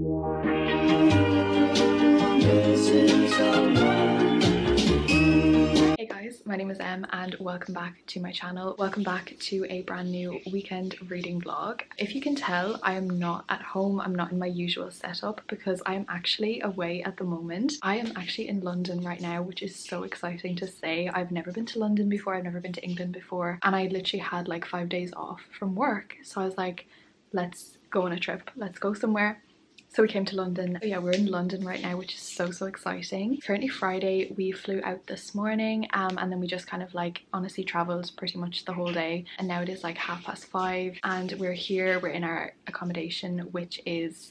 Hey guys, my name is Em and welcome back to my channel. Welcome back to a brand new weekend reading vlog. If you can tell, I am not at home. I'm not in my usual setup because I am actually away at the moment. I am actually in London right now, which is so exciting to say. I've never been to London before. I've never been to England before, and I literally had like 5 days off from work. So I was like, let's go on a trip. Let's go somewhere. So we came to London. Yeah, we're in London right now, which is so exciting. Currently Friday, we flew out this morning and then we just kind of like honestly traveled pretty much the whole day, and now it is like 5:30 and we're here. We're in our accommodation, which is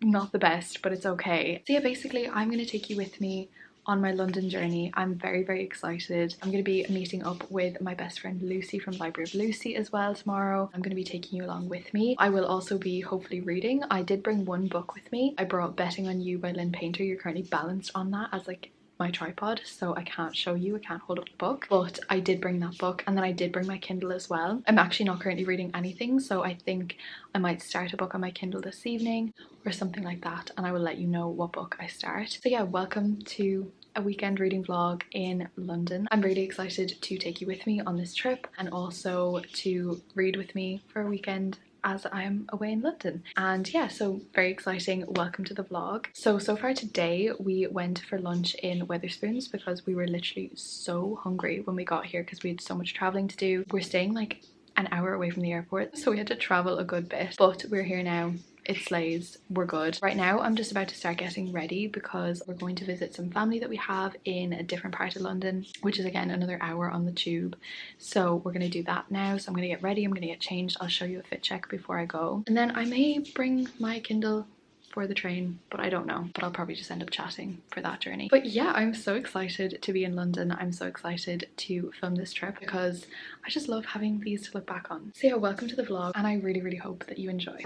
not the best, but it's okay. So yeah, basically I'm going to take you with me on my London journey. I'm very excited. I'm going to be meeting up with my best friend Lucy from Library of Lucy as well tomorrow. I'm going to be taking you along with me. I will also be hopefully reading. I did bring one book with me. I brought Betting on You by Lynn Painter. You're currently balanced on that as like my tripod, so I can't show you, I can't hold up the book, but I did bring that book, and then I did bring my Kindle as well. I'm actually not currently reading anything, so I think I might start a book on my Kindle this evening or something like that, and I will let you know what book I start. So yeah, welcome to a weekend reading vlog in London. I'm really excited to take you with me on this trip and also to read with me for a weekend as I'm away in London. And yeah, so very exciting. Welcome to the vlog. So far today we went for lunch in Wetherspoons because we were literally so hungry when we got here because we had so much traveling to do. We're staying like an hour away from the airport, so we had to travel a good bit, but we're here now. It slays, we're good. Right now I'm just about to start getting ready because we're going to visit some family that we have in a different part of London, which is again another hour on the tube. So we're going to do that now. So I'm going to get ready, I'm going to get changed, I'll show you a fit check before I go, and then I may bring my Kindle for the train, but I don't know, but I'll probably just end up chatting for that journey. But yeah, I'm so excited to be in London. I'm so excited to film this trip because I just love having these to look back on. So yeah, welcome to the vlog, and I really hope that you enjoy.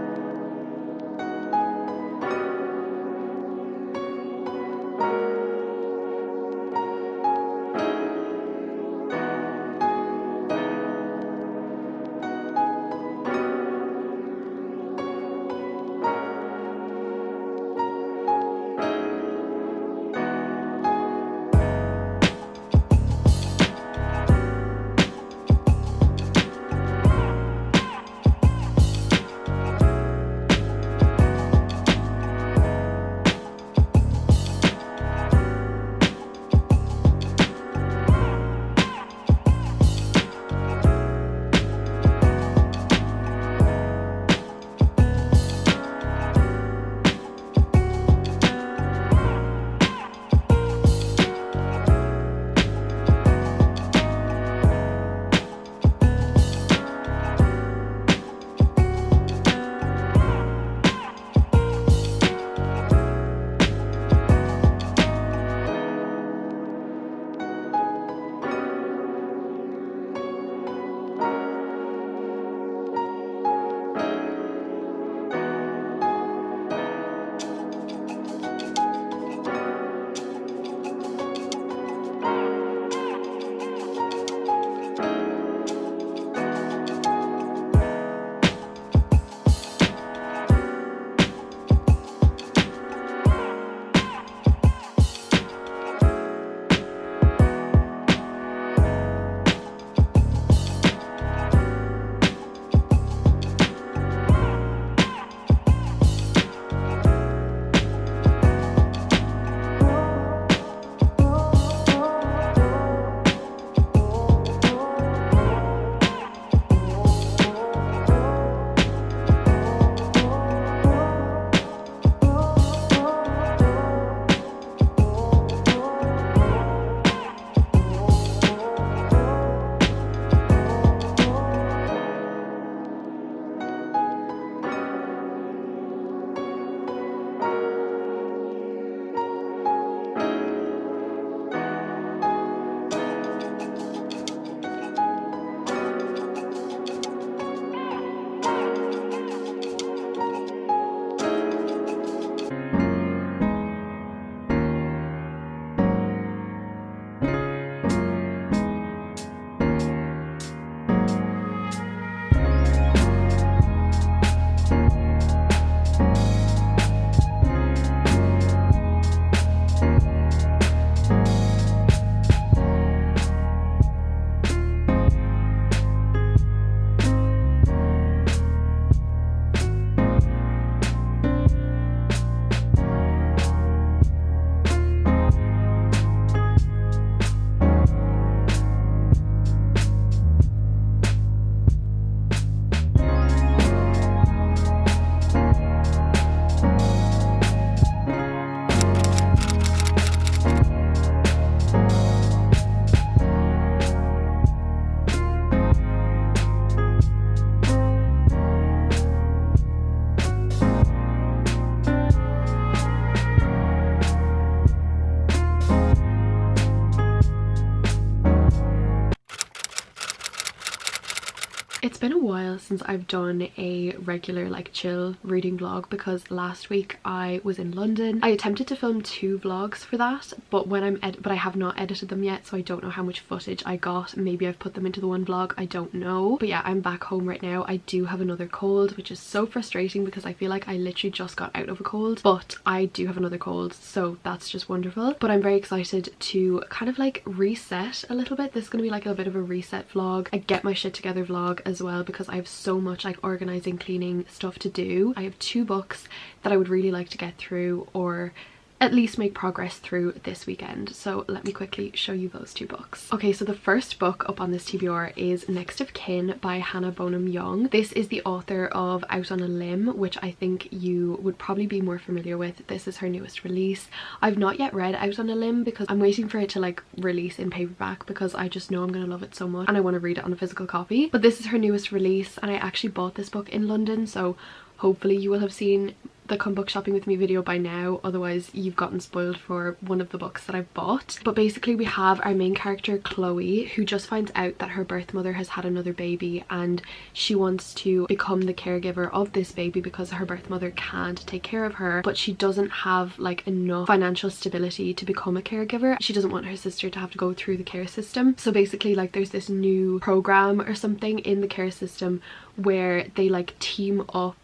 been a while since I've done a regular like chill reading vlog because last week I was in London. I attempted to film 2 vlogs for that, but I have not edited them yet, so I don't know how much footage I got. Maybe I've put them into the one vlog, I don't know. But yeah, I'm back home right now. I do have another cold, which is so frustrating because I feel like I literally just got out of a cold, but I do have another cold, so that's just wonderful. But I'm very excited to kind of like reset a little bit. This is gonna be like a bit of a reset vlog, a get my shit together vlog as well, because I have so much like organizing, cleaning stuff to do. I have 2 books that I would really like to get through, or at least make progress through this weekend. So let me quickly show you those 2 books. Okay, so the first book up on this TBR is Next of Kin by Hannah Bonham Young. This is the author of Out on a Limb, which I think you would probably be more familiar with. This is her newest release. I've not yet read Out on a Limb because I'm waiting for it to like release in paperback, because I just know I'm gonna love it so much and I want to read it on a physical copy. But this is her newest release, and I actually bought this book in London, so hopefully you will have seen the Come Book Shopping With Me video by now, otherwise you've gotten spoiled for one of the books that I've bought. But basically we have our main character Chloe, who just finds out that her birth mother has had another baby, and she wants to become the caregiver of this baby because her birth mother can't take care of her, but she doesn't have like enough financial stability to become a caregiver. She doesn't want her sister to have to go through the care system. So basically like there's this new program or something in the care system where they like team up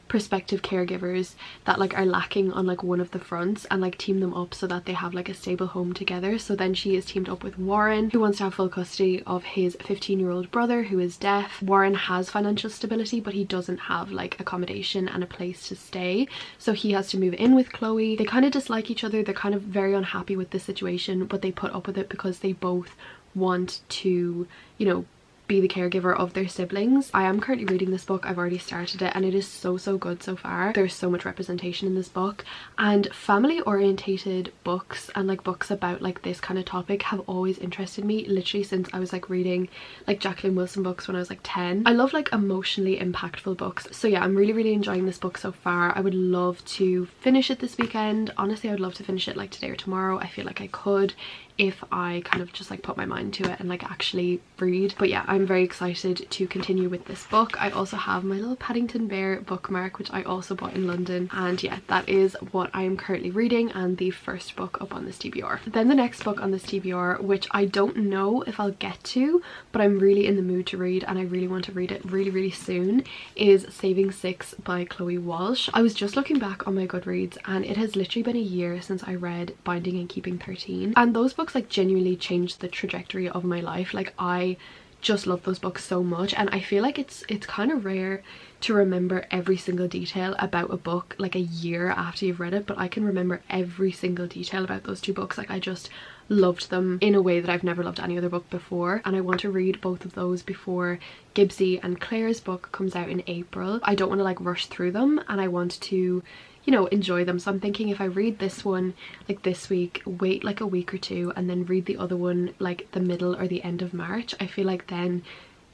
prospective caregivers that like are lacking on like one of the fronts and like team them up so that they have like a stable home together. So then she is teamed up with Warren, who wants to have full custody of his 15-year-old brother who is deaf. Warren has financial stability, but he doesn't have like accommodation and a place to stay, so he has to move in with Chloe. They kind of dislike each other, they're kind of very unhappy with the situation, but they put up with it because they both want to, you know, be the caregiver of their siblings. I am currently reading this book. I've already started it and it is so good so far. There's so much representation in this book, and family orientated books and like books about like this kind of topic have always interested me, literally since I was like reading like Jacqueline Wilson books when I was like 10. I love like emotionally impactful books, so yeah, I'm really enjoying this book so far. I would love to finish it this weekend. Honestly, I would love to finish it like today or tomorrow. I feel like I could if I kind of just like put my mind to it and like actually read. But yeah, I'm very excited to continue with this book. I also have my little Paddington Bear bookmark, which I also bought in London, and yeah, that is what I am currently reading and the first book up on this TBR. Then the next book on this TBR, which I don't know if I'll get to, but I'm really in the mood to read and I really want to read it really soon, is Saving Six by Chloe Walsh. I was just looking back on my Goodreads and it has literally been a year since I read Binding and Keeping 13, and those books like genuinely changed the trajectory of my life. Like I just love those books so much, and I feel like it's kind of rare to remember every single detail about a book like a year after you've read it, but I can remember every single detail about those 2 books. Like I just loved them in a way that I've never loved any other book before, and I want to read both of those before Gibbsy and Claire's book comes out in April. I don't want to like rush through them, and I want to, you know, enjoy them. So I'm thinking if I read this one like this week, wait like a week or 2, and then read the other one like the middle or the end of March, I feel like then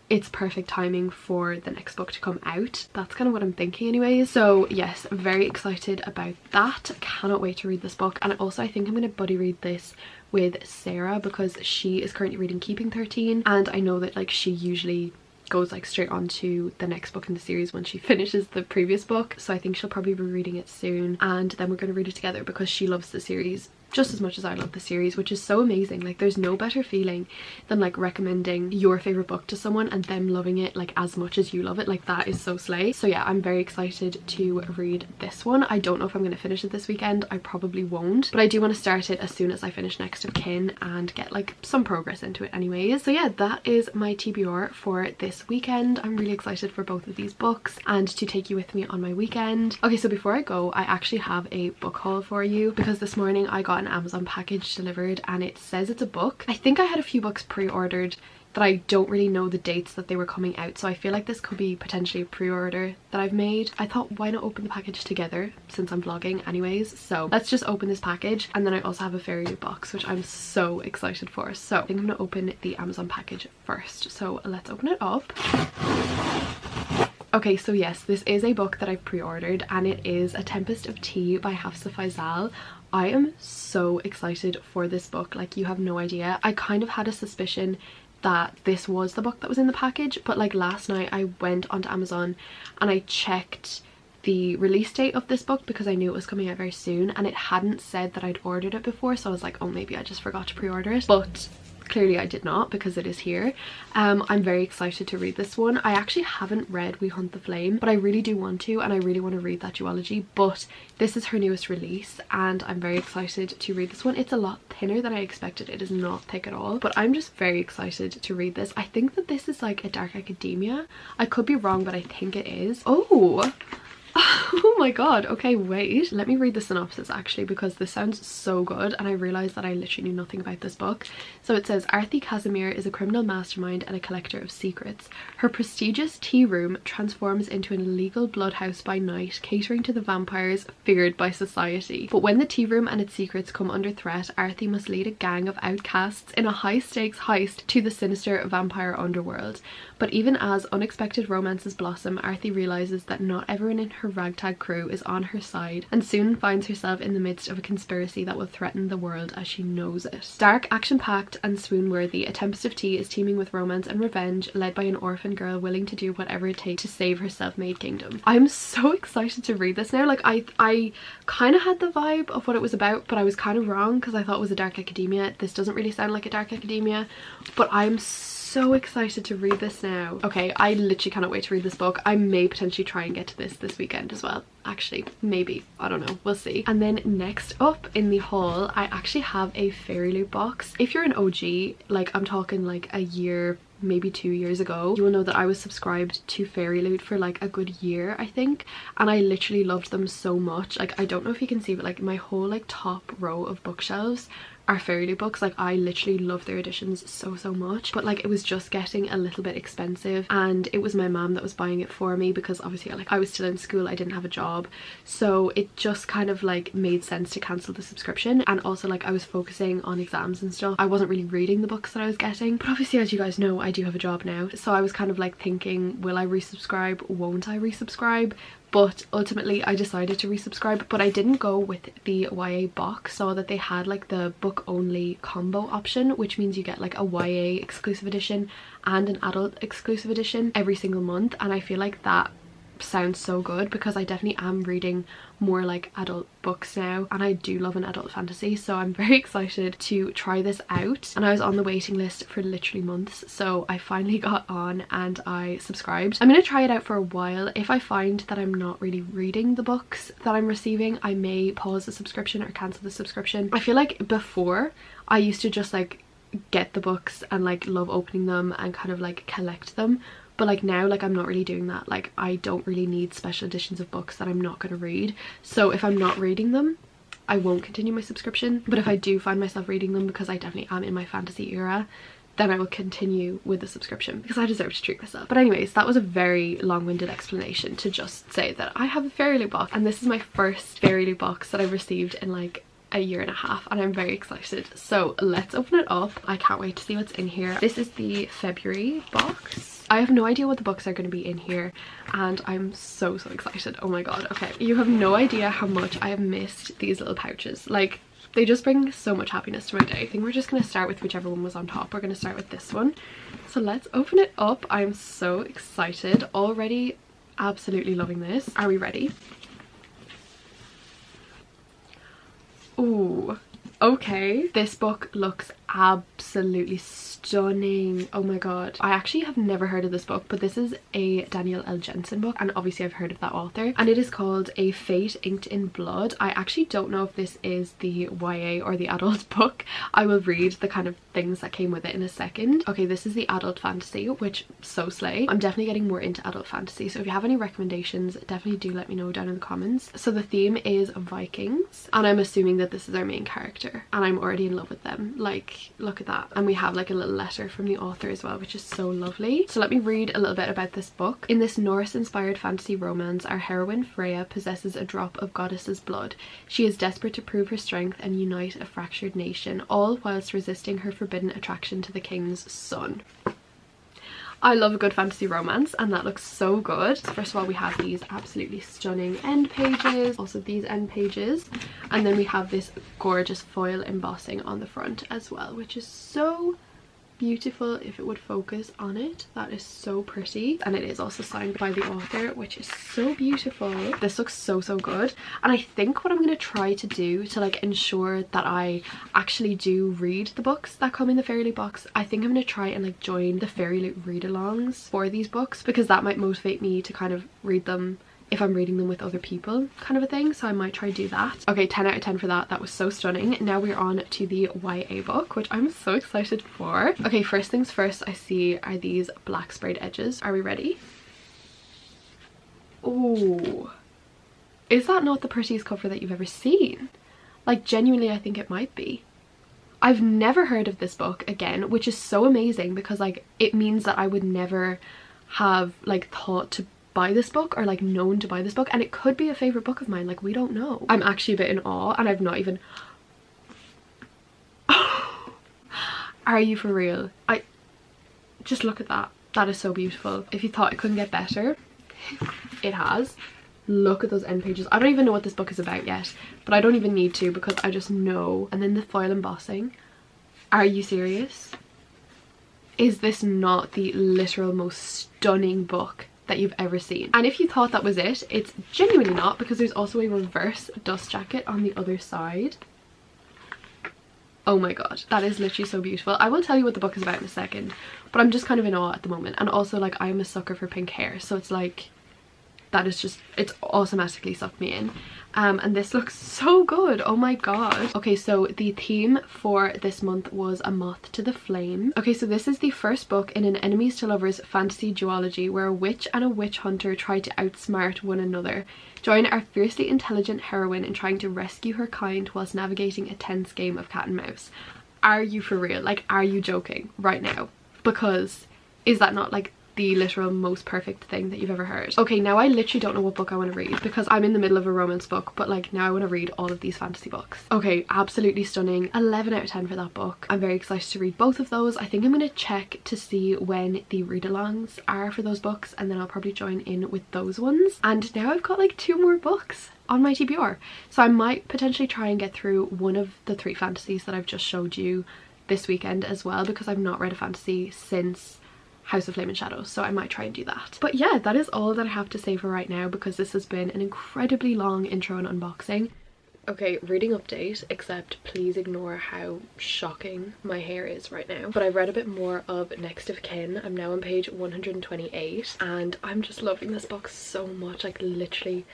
it's perfect timing for the next book to come out. That's kind of what I'm thinking anyways. So yes, very excited about that. Cannot wait to read this book. And also I think I'm going to buddy read this with Sarah because she is currently reading Keeping 13, and I know that like she usually goes like straight on to the next book in the series when she finishes the previous book, so I think she'll probably be reading it soon, and then we're going to read it together because she loves the series just as much as I love the series, which is so amazing. Like there's no better feeling than like recommending your favorite book to someone and them loving it like as much as you love it. Like that is so slay. So yeah, I'm very excited to read this one. I don't know if I'm going to finish it this weekend. I probably won't, but I do want to start it as soon as I finish Next of Kin and get like some progress into it anyways. So yeah, that is my TBR for this weekend. I'm really excited for both of these books and to take you with me on my weekend. Okay, so before I go, I actually have a book haul for you because this morning I got an Amazon package delivered and it says it's a book. I think I had a few books pre-ordered that I don't really know the dates that they were coming out, so I feel like this could be potentially a pre-order that I've made. I thought, why not open the package together since I'm vlogging anyways? So let's just open this package, and then I also have a Fairyloot box which I'm so excited for. So I think I'm gonna open the Amazon package first, so let's open it up. Okay, so yes, this is a book that I've pre-ordered and it is A Tempest of Tea by Hafsa Faizal. I am so excited for this book, like you have no idea. I kind of had a suspicion that this was the book that was in the package, but like last night I went onto Amazon and I checked the release date of this book because I knew it was coming out very soon, and it hadn't said that I'd ordered it before, so I was like, oh, maybe I just forgot to pre-order it, but clearly I did not because it is here. I'm very excited to read this one. I actually haven't read We Hunt the Flame, but I really do want to, and I really want to read that duology, but this is her newest release and I'm very excited to read this one. It's a lot thinner than I expected. It is not thick at all, but I'm just very excited to read this. I think that this is like a dark academia. I could be wrong, but I think it is. Oh my god, okay, wait, let me read the synopsis actually, because this sounds so good and I realized that I literally knew nothing about this book. So it says, Arthi Casimir is a criminal mastermind and a collector of secrets. Her prestigious tea room transforms into an illegal bloodhouse by night, catering to the vampires feared by society. But when the tea room and its secrets come under threat, Arthi must lead a gang of outcasts in a high-stakes heist to the sinister vampire underworld. But even as unexpected romances blossom, Arthi realizes that not everyone in her ragtag crew is on her side, and soon finds herself in the midst of a conspiracy that will threaten the world as she knows it. Dark, action-packed and swoon-worthy, A Tempest of Tea is teeming with romance and revenge, led by an orphan girl willing to do whatever it takes to save her self-made kingdom. I'm so excited to read this now. Like I kind of had the vibe of what it was about, but I was kind of wrong because I thought it was a dark academia. This doesn't really sound like a dark academia, but I'm so excited to read this now. Okay, I literally cannot wait to read this book. I may potentially try and get to this weekend as well. Actually, maybe. I don't know. We'll see. And then next up in the haul, I actually have a Fairyloot box. If you're an OG, like I'm talking like a year, maybe 2 years ago, you will know that I was subscribed to Fairyloot for like a good year, I think, and I literally loved them so much. Like, I don't know if you can see, but like my whole like top row of bookshelves are Fairyloot books. Like, I literally love their editions so much, but like it was just getting a little bit expensive, and it was my mom that was buying it for me because obviously like I was still in school, I didn't have a job, so it just kind of like made sense to cancel the subscription. And also like I was focusing on exams and stuff, I wasn't really reading the books that I was getting. But obviously, as you guys know, I do have a job now, so I was kind of like thinking, will I resubscribe, won't I resubscribe? But ultimately I decided to resubscribe. But I didn't go with the YA box, so that they had like the book only combo option, which means you get like a YA exclusive edition and an adult exclusive edition every single month. And I feel like that sounds so good because I definitely am reading more like adult books now, and I do love an adult fantasy, so I'm very excited to try this out. And I was on the waiting list for literally months, so I finally got on and I subscribed. I'm going to try it out for a while. If I find that I'm not really reading the books that I'm receiving, I may pause the subscription or cancel the subscription. I feel like before I used to just like get the books and like love opening them and kind of like collect them, but like now, like I'm not really doing that. Like I don't really need special editions of books that I'm not going to read, so if I'm not reading them, I won't continue my subscription. But if I do find myself reading them, because I definitely am in my fantasy era, then I will continue with the subscription because I deserve to treat myself. But anyways, that was a very long-winded explanation to just say that I have a Fairyloot box, and this is my first Fairyloot box that I've received in like a year and a half, and I'm very excited. So let's open it up. I can't wait to see what's in here. This is the February box. I have no idea what the books are going to be in here, and I'm so excited. Oh my god. Okay, you have no idea how much I have missed these little pouches. Like, they just bring so much happiness to my day. I think we're just going to start with whichever one was on top. We're going to start with this one. So let's open it up. I'm so excited already. Absolutely loving this. Are we ready? Ooh, okay. This book looks absolutely stunning. Oh my god. I actually have never heard of this book, but this is a Danielle L. Jensen book, and obviously I've heard of that author, and it is called A Fate Inked in Blood. I actually don't know if this is the YA or the adult book. I will read the kind of things that came with it in a second. Okay, this is the adult fantasy, which so slay. I'm definitely getting more into adult fantasy, so if you have any recommendations, definitely do let me know down in the comments. So the theme is Vikings, and I'm assuming that this is our main character, and I'm already in love with them. Like, look at that. And we have like a little letter from the author as well, which is so lovely. So let me read a little bit about this book. In this Norse-inspired fantasy romance, our heroine Freya possesses a drop of goddess's blood. She is desperate to prove her strength and unite a fractured nation, all whilst resisting her forbidden attraction to the king's son. I love a good fantasy romance, and that looks so good. First of all, we have these absolutely stunning end pages, also these end pages, and then we have this gorgeous foil embossing on the front as well, which is so beautiful if it would focus on it. That is so pretty, and it is also signed by the author, which is so beautiful. This looks so good, and I think what I'm going to try to do to like ensure that I actually do read the books that come in the Fairyloot box, I think I'm going to try and like join the Fairyloot read-alongs for these books, because that might motivate me to kind of read them if I'm reading them with other people, kind of a thing. So I might try to do that. Okay, 10 out of 10 for that. That was so stunning. Now we're on to the YA book, which I'm so excited for. Okay, first things first I see are these black sprayed edges. Are we ready? Oh, is that not the prettiest cover that you've ever seen? Like, genuinely, I think it might be. I've never heard of this book again, which is so amazing, because like it means that I would never have like thought to buy this book or like known to buy this book, and it could be a favorite book of mine. Like, we don't know. I'm actually a bit in awe, and I've not even are you for real? I just look at that. That is so beautiful. If you thought it couldn't get better, it has. Look at those end pages. I don't even know what this book is about yet, but I don't even need to, because I just know. And then the foil embossing. Are you serious? Is this not the literal most stunning book that you've ever seen? And if you thought that was it, it's genuinely not, because there's also a reverse dust jacket on the other side. Oh my god, that is literally so beautiful. I will tell you what the book is about in a second, but I'm just kind of in awe at the moment. And also, like, I'm a sucker for pink hair, so it's like, that is just, it's automatically sucked me in. And this looks so good. Oh my god. Okay, so the theme for this month was A Moth to the Flame. Okay, so this is the first book in an enemies to lovers fantasy duology where a witch and a witch hunter try to outsmart one another. Join our fiercely intelligent heroine in trying to rescue her kind whilst navigating a tense game of cat and mouse. Are you for real? Like, are you joking right now? Because is that not like the literal most perfect thing that you've ever heard? Okay, now I literally don't know what book I want to read, because I'm in the middle of a romance book, but like now I want to read all of these fantasy books. Okay, absolutely stunning. 11 out of 10 for that book. I'm very excited to read both of those. I think I'm going to check to see when the read-alongs are for those books, and then I'll probably join in with those ones. And now I've got like 2 more books on my TBR, so I might potentially try and get through one of the 3 fantasies that I've just showed you this weekend as well, because I've not read a fantasy since House of Flame and Shadows, so I might try and do that. But yeah, that is all that I have to say for right now, because this has been an incredibly long intro and unboxing. Okay, reading update, except please ignore how shocking my hair is right now. But I've read a bit more of Next of Kin. I'm now on page 128, and I'm just loving this book so much. Like, literally,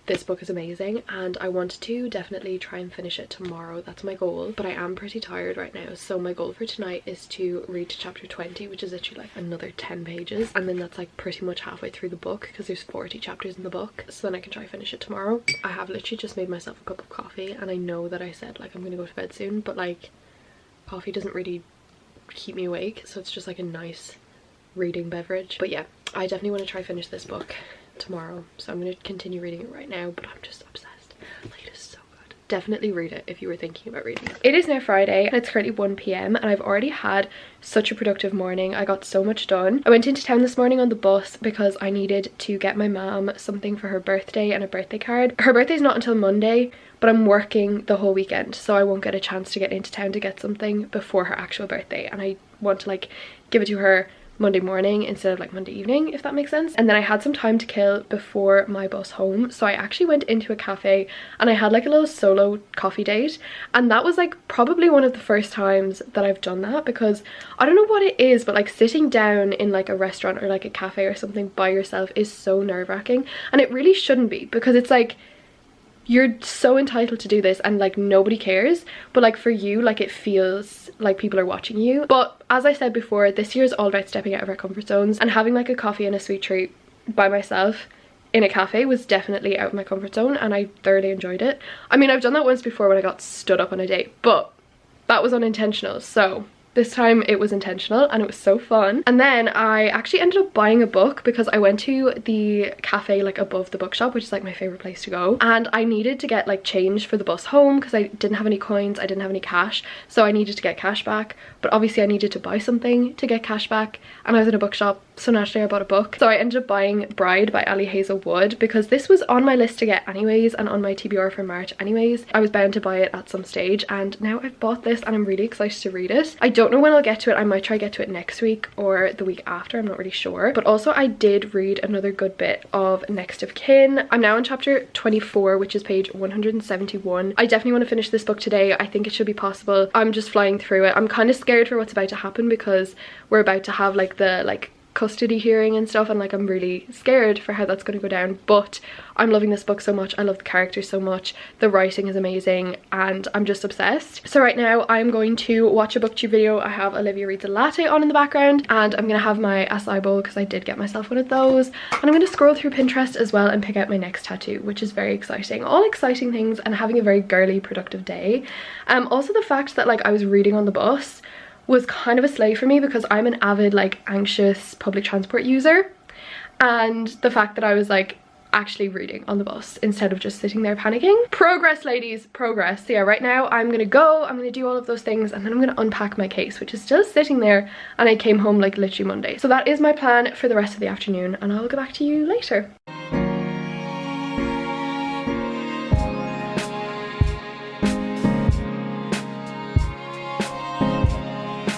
this book is amazing, and I want to definitely try and finish it tomorrow. That's my goal, but I am pretty tired right now, so my goal for tonight is to read to chapter 20, which is literally like another 10 pages, and then that's like pretty much halfway through the book, because there's 40 chapters in the book, so then I can try finish it tomorrow. I have literally just made myself a cup of coffee, and I know that I said like I'm gonna go to bed soon, but like coffee doesn't really keep me awake, so it's just like a nice reading beverage. But yeah, I definitely want to try finish this book tomorrow, so I'm going to continue reading it right now, but I'm just obsessed. Like, it is so good. Definitely read it if you were thinking about reading it. It is now Friday, and it's currently 1 p.m, and I've already had such a productive morning. I got so much done. I went into town this morning on the bus because I needed to get my mom something for her birthday and a birthday card. Her birthday's not until Monday, but I'm working the whole weekend, so I won't get a chance to get into town to get something before her actual birthday, and I want to like give it to her Monday morning instead of like Monday evening, if that makes sense. And then I had some time to kill before my bus home, so I actually went into a cafe and I had like a little solo coffee date, and that was like probably one of the first times that I've done that, because I don't know what it is, but like sitting down in like a restaurant or like a cafe or something by yourself is so nerve-wracking, and it really shouldn't be, because it's like you're so entitled to do this and like nobody cares, but like for you, like it feels like people are watching you. But as I said before, this year is all about stepping out of our comfort zones, and having like a coffee and a sweet treat by myself in a cafe was definitely out of my comfort zone, and I thoroughly enjoyed it. I mean, I've done that once before when I got stood up on a date, but that was unintentional, so this time it was intentional, and it was so fun. And then I actually ended up buying a book, because I went to the cafe like above the bookshop, which is like my favorite place to go, and I needed to get like change for the bus home because I didn't have any coins, I didn't have any cash, so I needed to get cash back. But obviously I needed to buy something to get cash back, and I was in a bookshop, so naturally I bought a book. So I ended up buying Bride by Ali Hazel Wood, because this was on my list to get anyways and on my TBR for March anyways. I was bound to buy it at some stage, and now I've bought this and I'm really excited to read it. I don't don't know when I'll get to it. I might try get to it next week or the week after, I'm not really sure. But also I did read another good bit of Next of Kin. I'm now on chapter 24, which is page 171. I definitely want to finish this book today. I think it should be possible. I'm just flying through it. I'm kind of scared for what's about to happen because we're about to have like the custody hearing and stuff, and like I'm really scared for how that's going to go down, but I'm loving this book so much. I love the characters so much, the writing is amazing, and I'm just obsessed. So right now I'm going to watch a booktube video. I have Olivia Reads a Latte on in the background, and I'm gonna have my acai bowl because I did get myself one of those, and I'm gonna scroll through Pinterest as well and pick out my next tattoo, which is very exciting. All exciting things, and having a very girly productive day. Also the fact that like I was reading on the bus was kind of a slay for me because I'm an avid like anxious public transport user, and the fact that I was like actually reading on the bus instead of just sitting there panicking. Progress, ladies, progress. So yeah, right now I'm gonna do all of those things, and then I'm gonna unpack my case, which is still sitting there, and I came home like literally Monday. So that is my plan for the rest of the afternoon, and I'll get back to you later.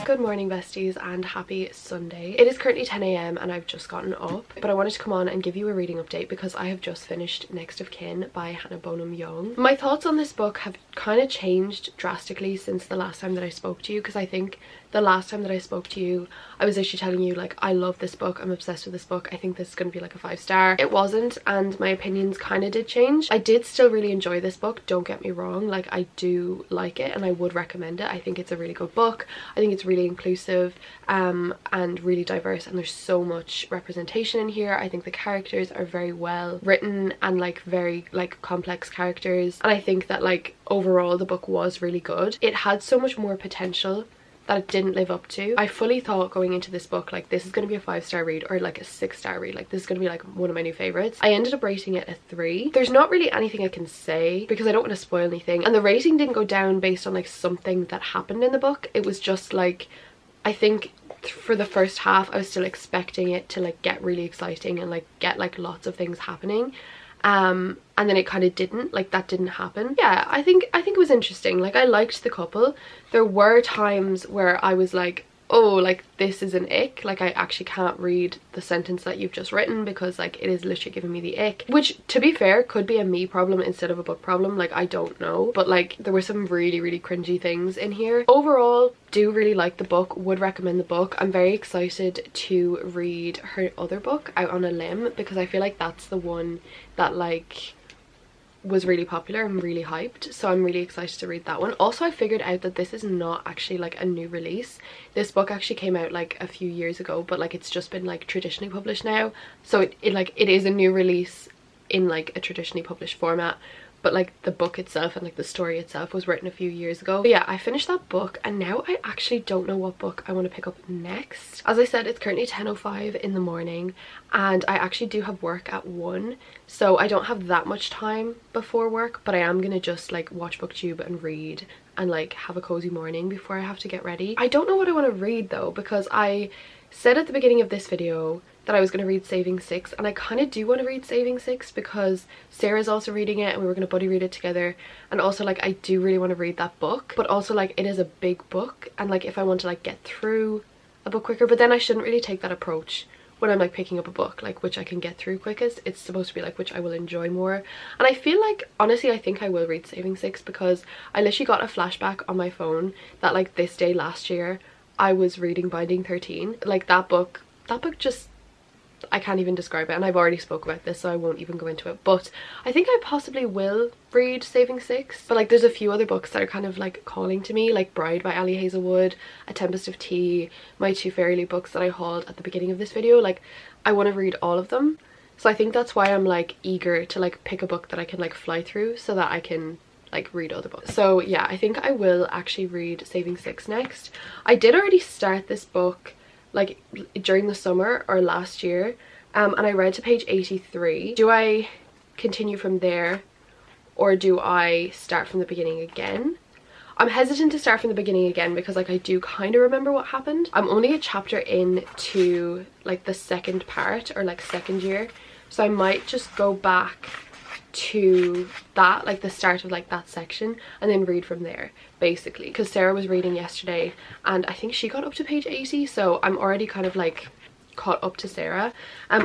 Good morning besties, and happy Sunday. It is currently 10 AM and I've just gotten up, but I wanted to come on and give you a reading update because I have just finished Next of Kin by Hannah Bonham Young. My thoughts on this book have kind of changed drastically since the last time that I spoke to you, because I think the last time that I spoke to you I was actually telling you like I love this book, I'm obsessed with this book, I think this is going to be like a 5-star. It wasn't, and my opinions kind of did change. I did still really enjoy this book, don't get me wrong, like I do like it and I would recommend it. I think it's a really good book. I think it's really inclusive and really diverse, and there's so much representation in here. I think the characters are very well written and like very like complex characters, and I think that like overall the book was really good. It had so much more potential that it didn't live up to. I fully thought going into this book like this is going to be a 5-star read or like a 6-star read, like this is going to be like one of my new favorites. I ended up rating it a 3. There's not really anything I can say because I don't want to spoil anything, and the rating didn't go down based on like something that happened in the book. It was just like, I think for the first half I was still expecting it to like get really exciting and like get like lots of things happening, and then it kind of didn't, like that didn't happen. Yeah, I think it was interesting. Like I liked the couple. There were times where I was like, oh, like this is an ick, like I actually can't read the sentence that you've just written because like it is literally giving me the ick, which to be fair could be a me problem instead of a book problem, like I don't know, but like there were some really cringy things in here. Overall, do really like the book, would recommend the book. I'm very excited to read her other book, Out on a Limb, because I feel like that's the one that like was really popular and really hyped, so I'm really excited to read that one. Also, I figured out that this is not actually like a new release. This book actually came out like a few years ago, but like it's just been like traditionally published now, so it is a new release in like a traditionally published format, but like the book itself and like the story itself was written a few years ago. But yeah, I finished that book, and now I actually don't know what book I want to pick up next. As I said, it's currently 10:05 in the morning, and I actually do have work at 1, so I don't have that much time before work, but I am gonna just like watch booktube and read and like have a cozy morning before I have to get ready. I don't know what I want to read though, because I said at the beginning of this video that I was going to read Saving Six, and I kind of do want to read Saving Six because Sarah's also reading it and we were going to buddy read it together, and also like I do really want to read that book, but also like it is a big book, and like if I want to like get through a book quicker, but then I shouldn't really take that approach when I'm like picking up a book like which I can get through quickest. It's supposed to be like which I will enjoy more, and I feel like honestly I think I will read Saving Six because I literally got a flashback on my phone that like this day last year I was reading Binding 13. Like that book just, I can't even describe it, and I've already spoke about this so I won't even go into it, but I think I possibly will read Saving Six. But like there's a few other books that are kind of like calling to me, like Bride by Ali Hazelwood, A Tempest of Tea, my 2 Fairyloot books that I hauled at the beginning of this video. Like I want to read all of them, so I think that's why I'm like eager to like pick a book that I can like fly through so that I can like read other books. So yeah, I think I will actually read Saving Six next. I did already start this book like during the summer or last year, and I read to page 83. Do I continue from there or do I start from the beginning again? I'm hesitant to start from the beginning again because like I do kind of remember what happened. I'm only a chapter into like the second part or like second year, so I might just go back to that, like the start of like that section, and then read from there basically, because Sarah was reading yesterday and I think she got up to page 80, so I'm already kind of like caught up to Sarah.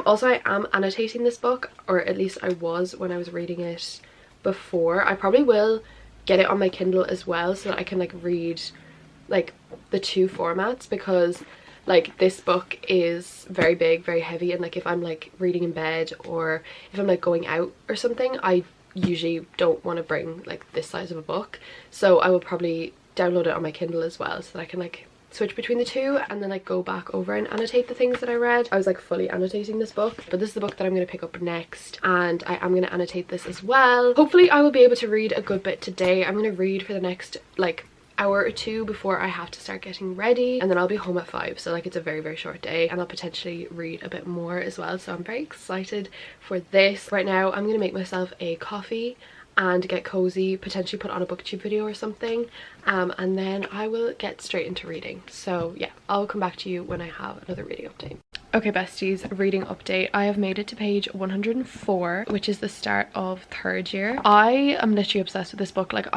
Also I am annotating this book, or at least I was when I was reading it before. I probably will get it on my Kindle as well so that I can like read like the two formats, because like this book is very big, very heavy, and like if I'm like reading in bed or if I'm like going out or something, I usually don't want to bring like this size of a book, so I will probably download it on my Kindle as well so that I can like switch between the two and then like go back over and annotate the things that I read. I was like fully annotating this book, but this is the book that I'm going to pick up next, and I am going to annotate this as well. Hopefully I will be able to read a good bit today. I'm going to read for the next like hour or two before I have to start getting ready, and then I'll be home at 5, so like it's a very, very short day, and I'll potentially read a bit more as well, so I'm very excited for this. Right now I'm going to make myself a coffee and get cozy, potentially put on a booktube video or something, and then I will get straight into reading. So yeah, I'll come back to you when I have another reading update. Okay besties, reading update. I have made it to page 104, which is the start of 3rd year. I am literally obsessed with this book. Like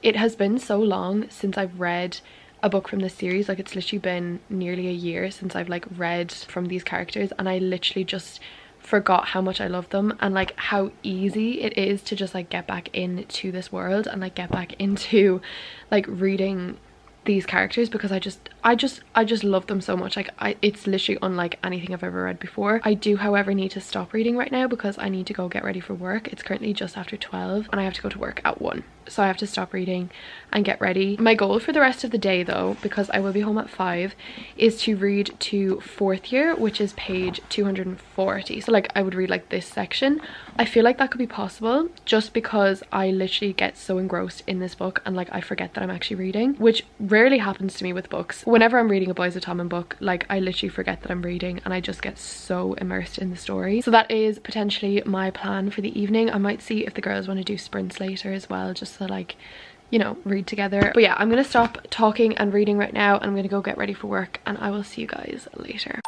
it has been so long since I've read a book from this series. Like it's literally been nearly a year since I've like read from these characters, and I literally just forgot how much I love them, and like how easy it is to just like get back into this world and like get back into like reading these characters, because I just love them so much. Like it's literally unlike anything I've ever read before. I do however need to stop reading right now because I need to go get ready for work. It's currently just after 12 and I have to go to work at 1, so I have to stop reading and get ready. My goal for the rest of the day though, because I will be home at 5, is to read to 4th year, which is page 240. So like I would read like this section. I feel like that could be possible just because I literally get so engrossed in this book and like I forget that I'm actually reading, which rarely happens to me with books. Whenever I'm reading a Boys of Tommen book, like I literally forget that I'm reading and I just get so immersed in the story. So that is potentially my plan for the evening. I might see if the girls want to do sprints later as well, just to like, you know, read together. But yeah, I'm gonna stop talking and reading right now. I'm gonna go get ready for work and I will see you guys later.